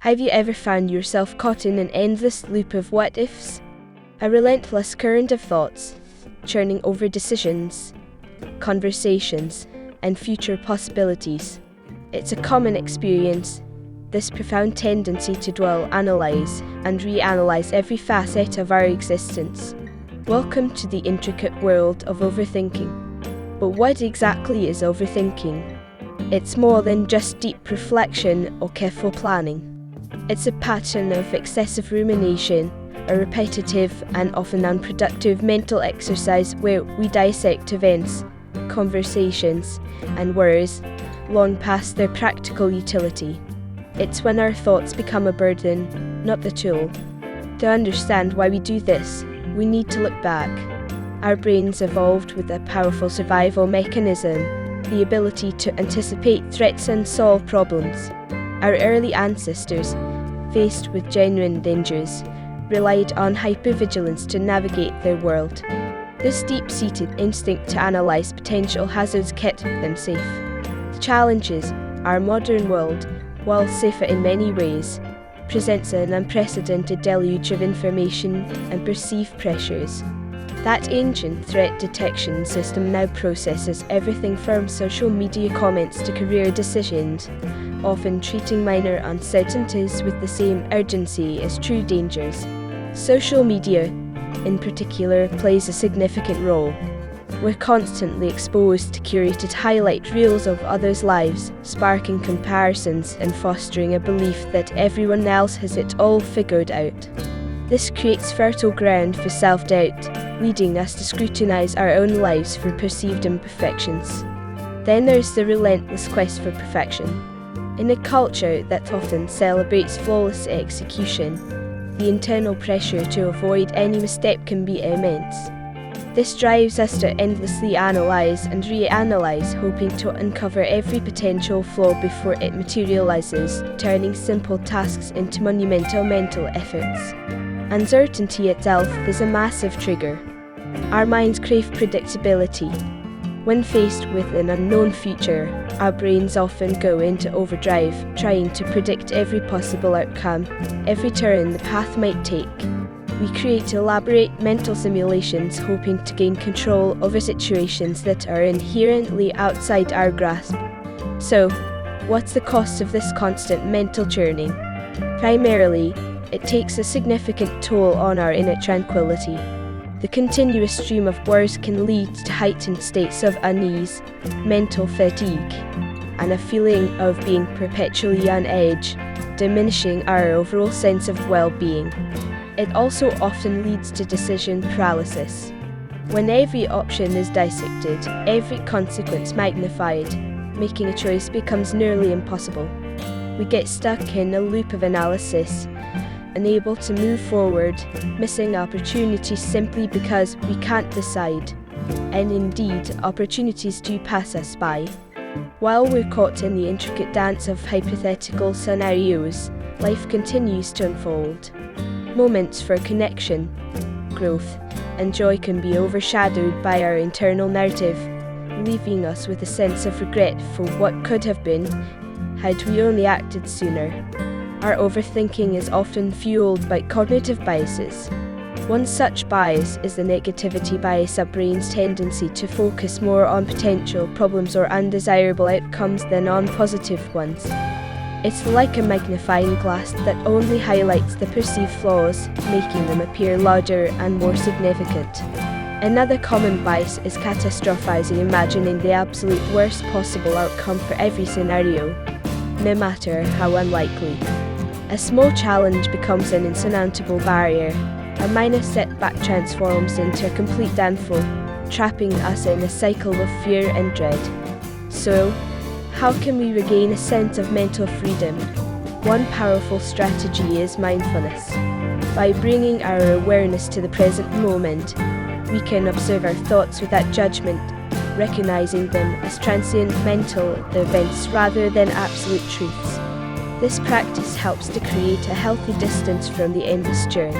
Have you ever found yourself caught in an endless loop of what-ifs? A relentless current of thoughts, churning over decisions, conversations, and future possibilities. It's a common experience, this profound tendency to dwell, analyze, and reanalyze every facet of our existence. Welcome to the intricate world of overthinking. But what exactly is overthinking? It's more than just deep reflection or careful planning. It's a pattern of excessive rumination, a repetitive and often unproductive mental exercise where we dissect events, conversations, and words long past their practical utility. It's when our thoughts become a burden, not the tool. To understand why we do this, we need to look back. Our brains evolved with a powerful survival mechanism, the ability to anticipate threats and solve problems. Our early ancestors, faced with genuine dangers, relied on hypervigilance to navigate their world. This deep-seated instinct to analyze potential hazards kept them safe. The challenge is, our modern world, while safer in many ways, presents an unprecedented deluge of information and perceived pressures. That ancient threat detection system now processes everything from social media comments to career decisions, often treating minor uncertainties with the same urgency as true dangers. Social media, in particular, plays a significant role. We're constantly exposed to curated highlight reels of others' lives, sparking comparisons and fostering a belief that everyone else has it all figured out. This creates fertile ground for self-doubt, leading us to scrutinize our own lives for perceived imperfections. Then there's the relentless quest for perfection. In a culture that often celebrates flawless execution, the internal pressure to avoid any misstep can be immense. This drives us to endlessly analyze and reanalyze, hoping to uncover every potential flaw before it materializes, turning simple tasks into monumental mental efforts. Uncertainty itself is a massive trigger. Our minds crave predictability. When faced with an unknown future, our brains often go into overdrive, trying to predict every possible outcome, every turn the path might take. We create elaborate mental simulations, hoping to gain control over situations that are inherently outside our grasp. So, what's the cost of this constant mental churning? Primarily, it takes a significant toll on our inner tranquility. The continuous stream of words can lead to heightened states of unease, mental fatigue, and a feeling of being perpetually on edge, diminishing our overall sense of well-being. It also often leads to decision paralysis. When every option is dissected, every consequence magnified, making a choice becomes nearly impossible. We get stuck in a loop of analysis, unable to move forward, missing opportunities simply because we can't decide. And indeed, opportunities do pass us by. While we're caught in the intricate dance of hypothetical scenarios, life continues to unfold. Moments for connection, growth, and joy can be overshadowed by our internal narrative, leaving us with a sense of regret for what could have been had we only acted sooner. Our overthinking is often fueled by cognitive biases. One such bias is the negativity bias, our brain's tendency to focus more on potential problems or undesirable outcomes than on positive ones. It's like a magnifying glass that only highlights the perceived flaws, making them appear larger and more significant. Another common bias is catastrophizing, imagining the absolute worst possible outcome for every scenario, no matter how unlikely. A small challenge becomes an insurmountable barrier. A minor setback transforms into a complete downfall, trapping us in a cycle of fear and dread. So, how can we regain a sense of mental freedom? One powerful strategy is mindfulness. By bringing our awareness to the present moment, we can observe our thoughts without judgment, recognizing them as transient mental events rather than absolute truths. This practice helps to create a healthy distance from the endless churn.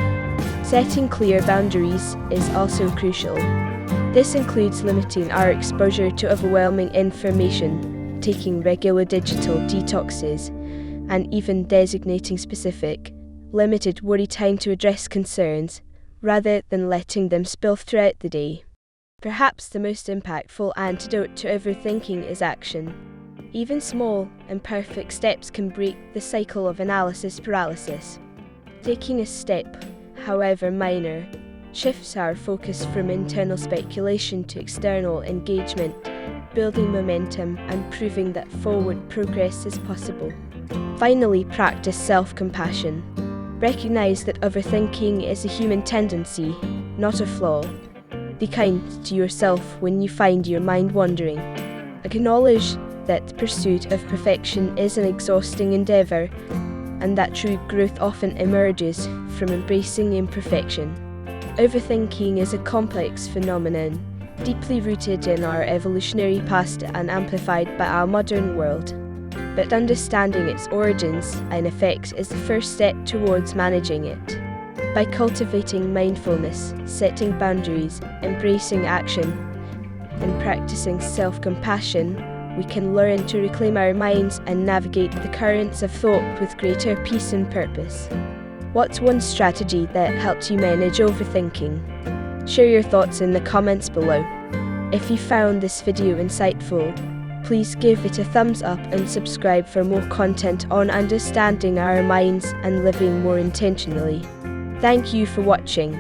Setting clear boundaries is also crucial. This includes limiting our exposure to overwhelming information, taking regular digital detoxes, and even designating specific, limited worry time to address concerns, rather than letting them spill throughout the day. Perhaps the most impactful antidote to overthinking is action. Even small, imperfect steps can break the cycle of analysis paralysis. Taking a step, however minor, shifts our focus from internal speculation to external engagement, building momentum and proving that forward progress is possible. Finally, practice self-compassion. Recognize that overthinking is a human tendency, not a flaw. Be kind to yourself when you find your mind wandering. Acknowledge that the pursuit of perfection is an exhausting endeavour, and that true growth often emerges from embracing imperfection. Overthinking is a complex phenomenon, deeply rooted in our evolutionary past and amplified by our modern world. But understanding its origins and effects is the first step towards managing it. By cultivating mindfulness, setting boundaries, embracing action, and practicing self-compassion, we can learn to reclaim our minds and navigate the currents of thought with greater peace and purpose. What's one strategy that helps you manage overthinking? Share your thoughts in the comments below. If you found this video insightful, please give it a thumbs up and subscribe for more content on understanding our minds and living more intentionally. Thank you for watching.